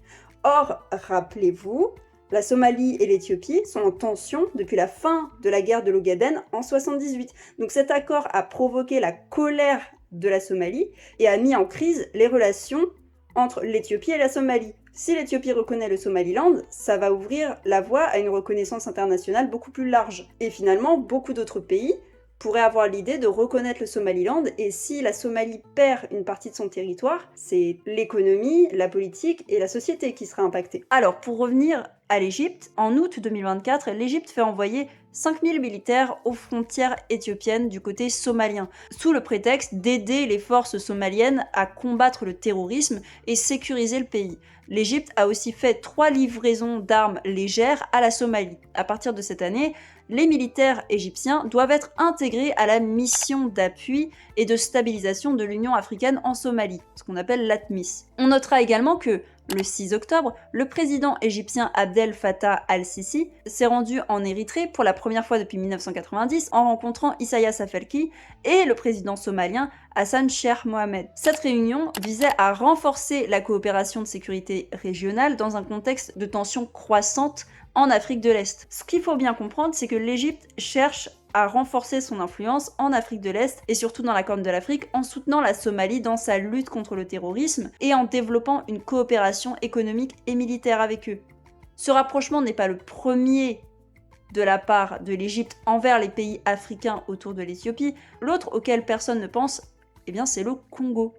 Speaker 4: Or, rappelez-vous, la Somalie et l'Éthiopie sont en tension depuis la fin de la guerre de l'Ogaden en 78. Donc cet accord a provoqué la colère de la Somalie et a mis en crise les relations entre l'Éthiopie et la Somalie. Si l'Éthiopie reconnaît le Somaliland, ça va ouvrir la voie à une reconnaissance internationale beaucoup plus large. Et finalement, beaucoup d'autres pays pourrait avoir l'idée de reconnaître le Somaliland, et si la Somalie perd une partie de son territoire, c'est l'économie, la politique et la société qui sera impactée. Alors, pour revenir à l'Égypte, en août 2024, l'Égypte fait envoyer 5000 militaires aux frontières éthiopiennes du côté somalien, sous le prétexte d'aider les forces somaliennes à combattre le terrorisme et sécuriser le pays. L'Égypte a aussi fait 3 livraisons d'armes légères à la Somalie. À partir de cette année, les militaires égyptiens doivent être intégrés à la mission d'appui et de stabilisation de l'Union africaine en Somalie, ce qu'on appelle l'ATMIS. On notera également que, le 6 octobre, le président égyptien Abdel Fattah al-Sisi s'est rendu en Érythrée pour la première fois depuis 1990 en rencontrant Isaias Afwerki et le président somalien Hassan Sheikh Mohamed. Cette réunion visait à renforcer la coopération de sécurité régionale dans un contexte de tensions croissantes en Afrique de l'Est. Ce qu'il faut bien comprendre, c'est que l'Égypte cherche à renforcer son influence en Afrique de l'Est et surtout dans la Corne de l'Afrique en soutenant la Somalie dans sa lutte contre le terrorisme et en développant une coopération économique et militaire avec eux. Ce rapprochement n'est pas le premier de la part de l'Égypte envers les pays africains autour de l'Éthiopie. L'autre auquel personne ne pense, eh bien c'est le Congo.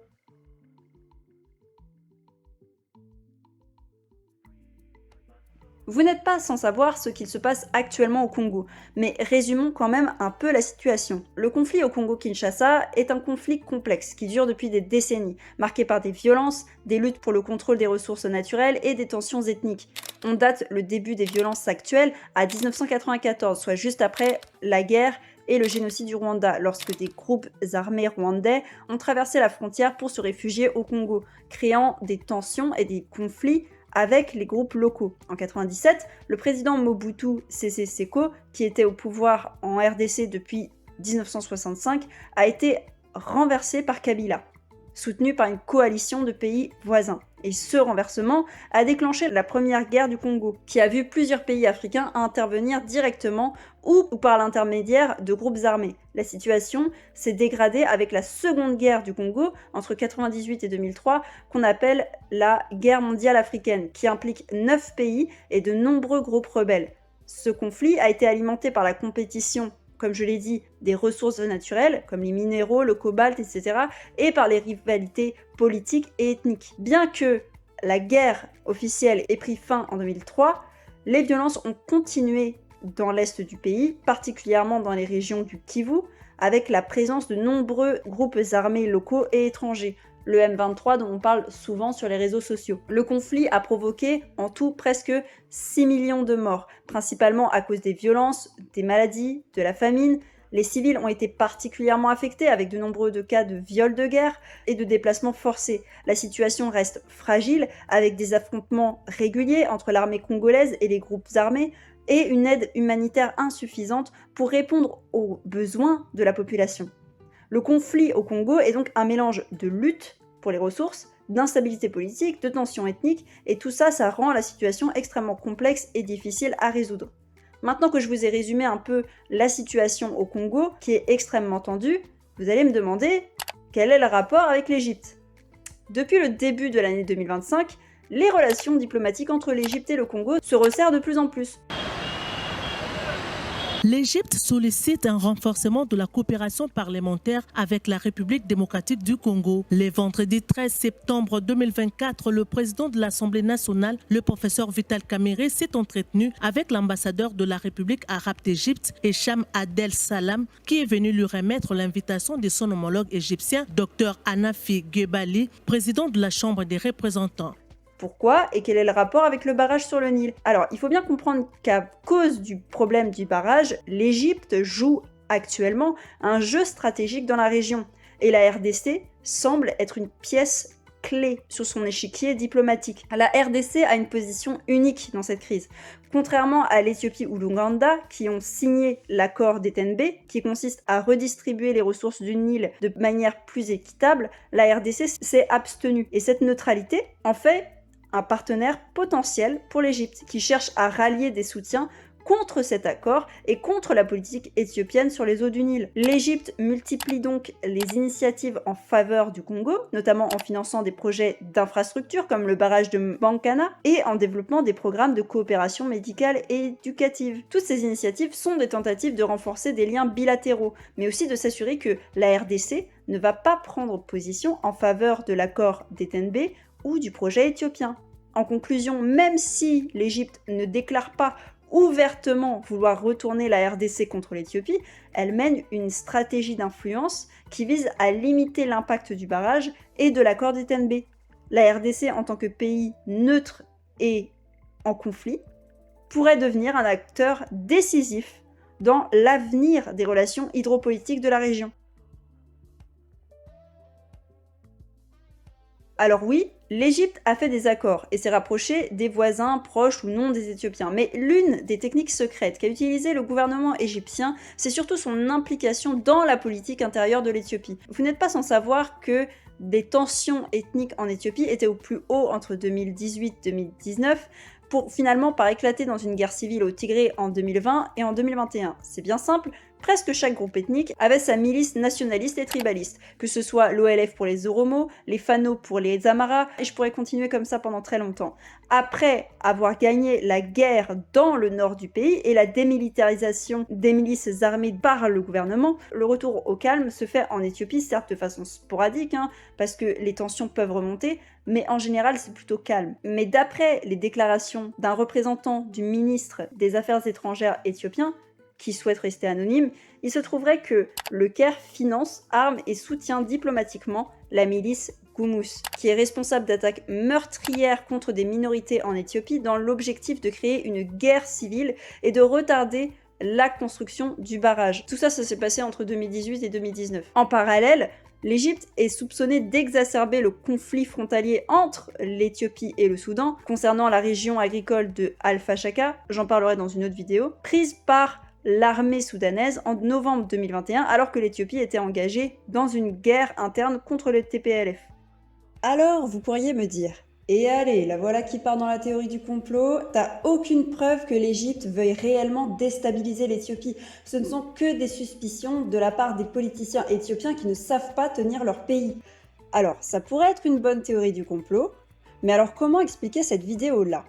Speaker 4: Vous n'êtes pas sans savoir ce qu'il se passe actuellement au Congo, mais résumons quand même un peu la situation. Le conflit au Congo-Kinshasa est un conflit complexe qui dure depuis des décennies, marqué par des violences, des luttes pour le contrôle des ressources naturelles et des tensions ethniques. On date le début des violences actuelles à 1994, soit juste après la guerre et le génocide du Rwanda, lorsque des groupes armés rwandais ont traversé la frontière pour se réfugier au Congo, créant des tensions et des conflits avec les groupes locaux. En 1997, le président Mobutu Sese Seko, qui était au pouvoir en RDC depuis 1965, a été renversé par Kabila, soutenu par une coalition de pays voisins. Et ce renversement a déclenché la première guerre du Congo, qui a vu plusieurs pays africains intervenir directement ou par l'intermédiaire de groupes armés. La situation s'est dégradée avec la seconde guerre du Congo, entre 1998 et 2003, qu'on appelle la guerre mondiale africaine, qui implique 9 pays et de nombreux groupes rebelles. Ce conflit a été alimenté par la compétition, comme je l'ai dit, des ressources naturelles, comme les minéraux, le cobalt, etc., et par les rivalités politiques et ethniques. Bien que la guerre officielle ait pris fin en 2003, les violences ont continué dans l'est du pays, particulièrement dans les régions du Kivu, avec la présence de nombreux groupes armés locaux et étrangers, le M23 dont on parle souvent sur les réseaux sociaux. Le conflit a provoqué en tout presque 6 millions de morts, principalement à cause des violences, des maladies, de la famine. Les civils ont été particulièrement affectés avec de nombreux cas de viols de guerre et de déplacements forcés. La situation reste fragile avec des affrontements réguliers entre l'armée congolaise et les groupes armés et une aide humanitaire insuffisante pour répondre aux besoins de la population. Le conflit au Congo est donc un mélange de lutte pour les ressources, d'instabilité politique, de tensions ethniques, et tout ça, ça rend la situation extrêmement complexe et difficile à résoudre. Maintenant que je vous ai résumé un peu la situation au Congo, qui est extrêmement tendue, vous allez me demander quel est le rapport avec l'Égypte. Depuis le début de l'année 2025, les relations diplomatiques entre l'Égypte et le Congo se resserrent de plus en plus.
Speaker 7: L'Égypte sollicite un renforcement de la coopération parlementaire avec la République démocratique du Congo. Le vendredi 13 septembre 2024, le président de l'Assemblée nationale, le professeur Vital Kamerhe, s'est entretenu avec l'ambassadeur de la République arabe d'Égypte, Hicham Adel Salam, qui est venu lui remettre l'invitation de son homologue égyptien, Dr Hanafi Gebali, président de la Chambre des représentants.
Speaker 4: Pourquoi et quel est le rapport avec le barrage sur le Nil? Alors, il faut bien comprendre qu'à cause du problème du barrage, l'Égypte joue actuellement un jeu stratégique dans la région. Et la RDC semble être une pièce clé sur son échiquier diplomatique. La RDC a une position unique dans cette crise. Contrairement à l'Éthiopie ou l'Ouganda, qui ont signé l'accord d'Etenbe, qui consiste à redistribuer les ressources du Nil de manière plus équitable, la RDC s'est abstenue. Et cette neutralité en fait un partenaire potentiel pour l'Égypte, qui cherche à rallier des soutiens contre cet accord et contre la politique éthiopienne sur les eaux du Nil. L'Égypte multiplie donc les initiatives en faveur du Congo, notamment en finançant des projets d'infrastructures comme le barrage de Bankana et en développant des programmes de coopération médicale et éducative. Toutes ces initiatives sont des tentatives de renforcer des liens bilatéraux, mais aussi de s'assurer que la RDC ne va pas prendre position en faveur de l'accord d'Etenbe ou du projet éthiopien. En conclusion, même si l'Égypte ne déclare pas ouvertement vouloir retourner la RDC contre l'Éthiopie, elle mène une stratégie d'influence qui vise à limiter l'impact du barrage et de l'accord d'Etenbe. La RDC, en tant que pays neutre et en conflit, pourrait devenir un acteur décisif dans l'avenir des relations hydropolitiques de la région. Alors oui, l'Égypte a fait des accords et s'est rapprochée des voisins proches ou non des Éthiopiens. Mais l'une des techniques secrètes qu'a utilisé le gouvernement égyptien, c'est surtout son implication dans la politique intérieure de l'Éthiopie. Vous n'êtes pas sans savoir que des tensions ethniques en Éthiopie étaient au plus haut entre 2018 et 2019, pour finalement par éclater dans une guerre civile au Tigré en 2020 et en 2021. C'est bien simple, presque chaque groupe ethnique avait sa milice nationaliste et tribaliste, que ce soit l'OLF pour les Oromo, les Fano pour les Amara, et je pourrais continuer comme ça pendant très longtemps. Après avoir gagné la guerre dans le nord du pays et la démilitarisation des milices armées par le gouvernement, le retour au calme se fait en Éthiopie, certes de façon sporadique, parce que les tensions peuvent remonter, mais en général c'est plutôt calme. Mais d'après les déclarations d'un représentant du ministre des Affaires étrangères éthiopien, qui souhaite rester anonyme, il se trouverait que le Caire finance, arme et soutient diplomatiquement la milice Gumuz, qui est responsable d'attaques meurtrières contre des minorités en Éthiopie dans l'objectif de créer une guerre civile et de retarder la construction du barrage. Tout ça, ça s'est passé entre 2018 et 2019. En parallèle, l'Égypte est soupçonnée d'exacerber le conflit frontalier entre l'Éthiopie et le Soudan concernant la région agricole de Al-Fashaka, j'en parlerai dans une autre vidéo, prise par l'armée soudanaise en novembre 2021 alors que l'Éthiopie était engagée dans une guerre interne contre le TPLF. Alors, vous pourriez me dire, Et allez, la voilà qui part dans la théorie du complot. T'as aucune preuve que l'Égypte veuille réellement déstabiliser l'Éthiopie. Ce ne sont que des suspicions de la part des politiciens éthiopiens qui ne savent pas tenir leur pays. Alors, ça pourrait être une bonne théorie du complot, mais alors comment expliquer cette vidéo-là ?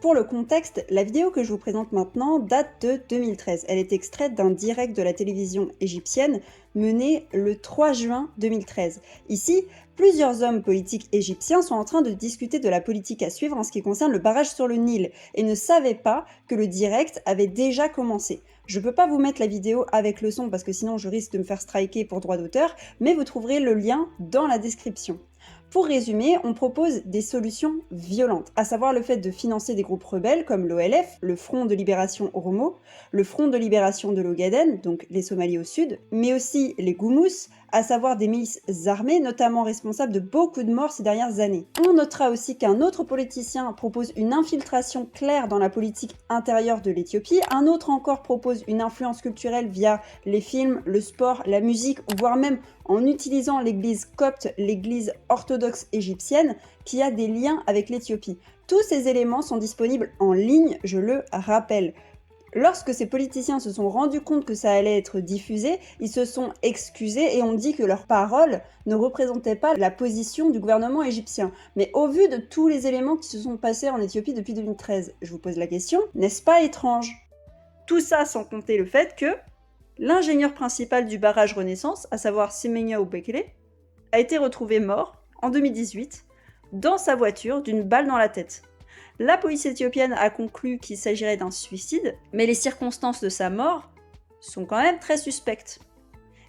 Speaker 4: Pour le contexte, la vidéo que je vous présente maintenant date de 2013. Elle est extraite d'un direct de la télévision égyptienne mené le 3 juin 2013. Ici, plusieurs hommes politiques égyptiens sont en train de discuter de la politique à suivre en ce qui concerne le barrage sur le Nil et ne savaient pas que le direct avait déjà commencé. Je ne peux pas vous mettre la vidéo avec le son parce que sinon je risque de me faire striker pour droit d'auteur, mais vous trouverez le lien dans la description. Pour résumer, on propose des solutions violentes, à savoir le fait de financer des groupes rebelles comme l'OLF, le Front de Libération Oromo, le Front de Libération de l'Ogaden, donc les Somalis au sud, mais aussi les Goumous, à savoir des milices armées, notamment responsables de beaucoup de morts ces dernières années. On notera aussi qu'un autre politicien propose une infiltration claire dans la politique intérieure de l'Éthiopie, un autre encore propose une influence culturelle via les films, le sport, la musique, voire même en utilisant l'église copte, l'église orthodoxe égyptienne, qui a des liens avec l'Éthiopie. Tous ces éléments sont disponibles en ligne, je le rappelle. Lorsque ces politiciens se sont rendus compte que ça allait être diffusé, ils se sont excusés et ont dit que leurs paroles ne représentaient pas la position du gouvernement égyptien. Mais au vu de tous les éléments qui se sont passés en Éthiopie depuis 2013, je vous pose la question, n'est-ce pas étrange ? Tout ça sans compter le fait que l'ingénieur principal du barrage Renaissance, à savoir Semenya Bekele, a été retrouvé mort en 2018 dans sa voiture d'une balle dans la tête. La police éthiopienne a conclu qu'il s'agirait d'un suicide, mais les circonstances de sa mort sont quand même très suspectes.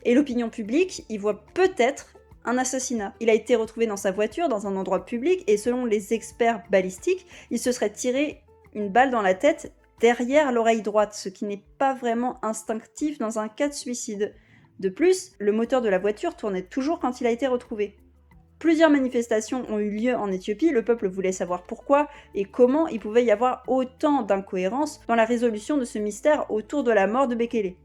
Speaker 4: Et l'opinion publique y voit peut-être un assassinat. Il a été retrouvé dans sa voiture, dans un endroit public, et selon les experts balistiques, il se serait tiré une balle dans la tête derrière l'oreille droite, ce qui n'est pas vraiment instinctif dans un cas de suicide. De plus, le moteur de la voiture tournait toujours quand il a été retrouvé. Plusieurs manifestations ont eu lieu en Éthiopie, le peuple voulait savoir pourquoi et comment il pouvait y avoir autant d'incohérences dans la résolution de ce mystère autour de la mort de Bekele.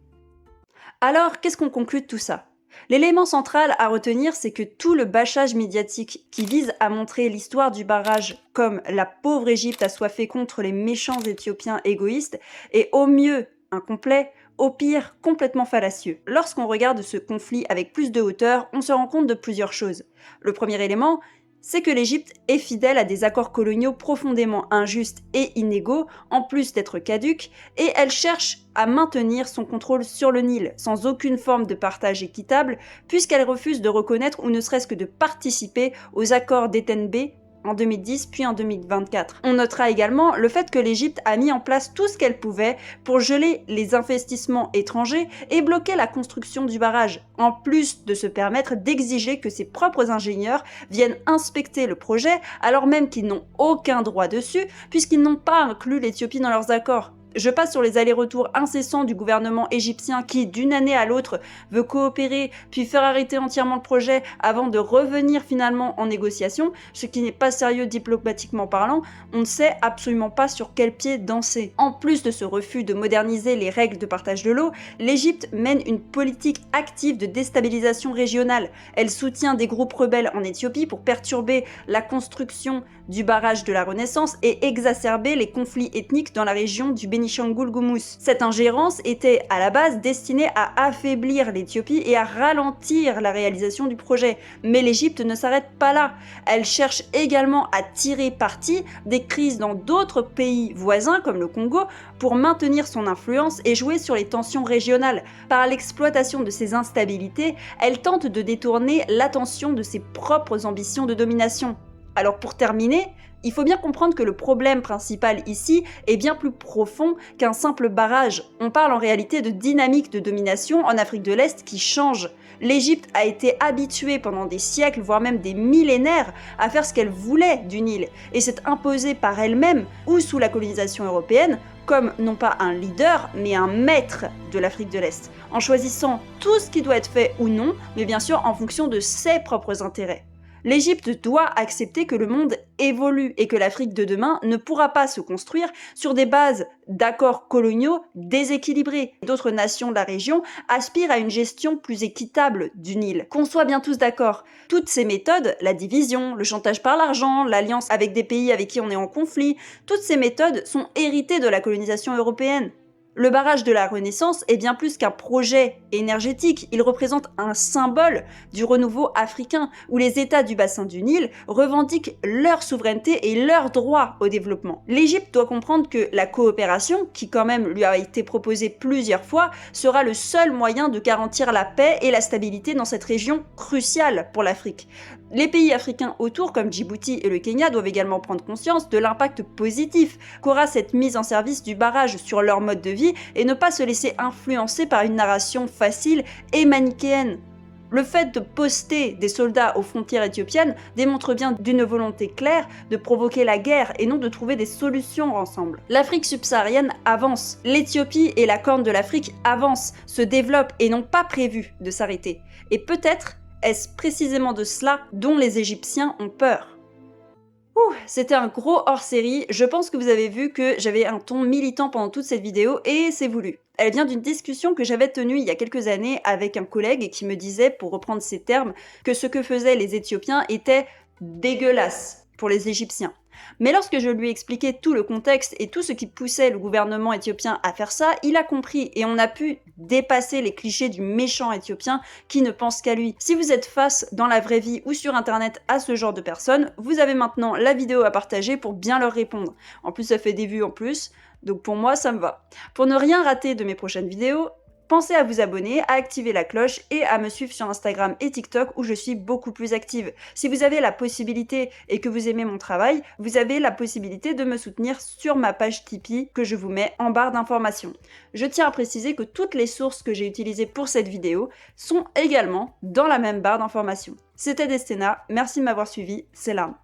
Speaker 4: Alors, qu'est-ce qu'on conclut de tout ça ? L'élément central à retenir, c'est que tout le bâchage médiatique qui vise à montrer l'histoire du barrage comme la pauvre Égypte assoiffée contre les méchants Éthiopiens égoïstes est au mieux incomplet, au pire complètement fallacieux. Lorsqu'on regarde ce conflit avec plus de hauteur, on se rend compte de plusieurs choses. Le premier élément, c'est que l'Égypte est fidèle à des accords coloniaux profondément injustes et inégaux, en plus d'être caducs, et elle cherche à maintenir son contrôle sur le Nil, sans aucune forme de partage équitable, puisqu'elle refuse de reconnaître ou ne serait-ce que de participer aux accords d'Étenbe en 2010 puis en 2024. On notera également le fait que l'Égypte a mis en place tout ce qu'elle pouvait pour geler les investissements étrangers et bloquer la construction du barrage, en plus de se permettre d'exiger que ses propres ingénieurs viennent inspecter le projet alors même qu'ils n'ont aucun droit dessus puisqu'ils n'ont pas inclus l'Éthiopie dans leurs accords. Je passe sur les allers-retours incessants du gouvernement égyptien qui, d'une année à l'autre, veut coopérer, puis faire arrêter entièrement le projet avant de revenir finalement en négociation, ce qui n'est pas sérieux diplomatiquement parlant, on ne sait absolument pas sur quel pied danser. En plus de ce refus de moderniser les règles de partage de l'eau, l'Égypte mène une politique active de déstabilisation régionale. Elle soutient des groupes rebelles en Éthiopie pour perturber la construction du barrage de la Renaissance et exacerber les conflits ethniques dans la région du Bénichangul-Gumuz. Cette ingérence était à la base destinée à affaiblir l'Éthiopie et à ralentir la réalisation du projet. Mais l'Égypte ne s'arrête pas là. Elle cherche également à tirer parti des crises dans d'autres pays voisins comme le Congo pour maintenir son influence et jouer sur les tensions régionales. Par l'exploitation de ces instabilités, elle tente de détourner l'attention de ses propres ambitions de domination. Alors pour terminer, il faut bien comprendre que le problème principal ici est bien plus profond qu'un simple barrage. On parle en réalité de dynamique de domination en Afrique de l'Est qui change. L'Égypte a été habituée pendant des siècles, voire même des millénaires, à faire ce qu'elle voulait du Nil, et s'est imposée par elle-même, ou sous la colonisation européenne, comme non pas un leader, mais un maître de l'Afrique de l'Est, en choisissant tout ce qui doit être fait ou non, mais bien sûr en fonction de ses propres intérêts. L'Égypte doit accepter que le monde évolue et que l'Afrique de demain ne pourra pas se construire sur des bases d'accords coloniaux déséquilibrés. D'autres nations de la région aspirent à une gestion plus équitable du Nil. Qu'on soit bien tous d'accord, toutes ces méthodes, la division, le chantage par l'argent, l'alliance avec des pays avec qui on est en conflit, toutes ces méthodes sont héritées de la colonisation européenne. Le barrage de la Renaissance est bien plus qu'un projet énergétique, il représente un symbole du renouveau africain, où les États du bassin du Nil revendiquent leur souveraineté et leur droit au développement. L'Égypte doit comprendre que la coopération, qui quand même lui a été proposée plusieurs fois, sera le seul moyen de garantir la paix et la stabilité dans cette région cruciale pour l'Afrique. Les pays africains autour, comme Djibouti et le Kenya, doivent également prendre conscience de l'impact positif qu'aura cette mise en service du barrage sur leur mode de vie et ne pas se laisser influencer par une narration facile et manichéenne. Le fait de poster des soldats aux frontières éthiopiennes démontre bien d'une volonté claire de provoquer la guerre et non de trouver des solutions ensemble. L'Afrique subsaharienne avance, l'Éthiopie et la Corne de l'Afrique avancent, se développent et n'ont pas prévu de s'arrêter. Et peut-être est-ce précisément de cela dont les Égyptiens ont peur. C'était un gros hors-série, je pense que vous avez vu que j'avais un ton militant pendant toute cette vidéo et c'est voulu. Elle vient d'une discussion que j'avais tenue il y a quelques années avec un collègue qui me disait, pour reprendre ses termes, que ce que faisaient les Éthiopiens était dégueulasse pour les Égyptiens. Mais lorsque je lui ai expliqué tout le contexte et tout ce qui poussait le gouvernement éthiopien à faire ça, il a compris et on a pu dépasser les clichés du méchant éthiopien qui ne pense qu'à lui. Si vous êtes face dans la vraie vie ou sur internet à ce genre de personnes, vous avez maintenant la vidéo à partager pour bien leur répondre. En plus, ça fait des vues en plus, donc pour moi ça me va. Pour ne rien rater de mes prochaines vidéos, pensez à vous abonner, à activer la cloche et à me suivre sur Instagram et TikTok où je suis beaucoup plus active. Si vous avez la possibilité et que vous aimez mon travail, vous avez la possibilité de me soutenir sur ma page Tipeee que je vous mets en barre d'informations. Je tiens à préciser que toutes les sources que j'ai utilisées pour cette vidéo sont également dans la même barre d'informations. C'était Destena, merci de m'avoir suivi, c'est l'arme.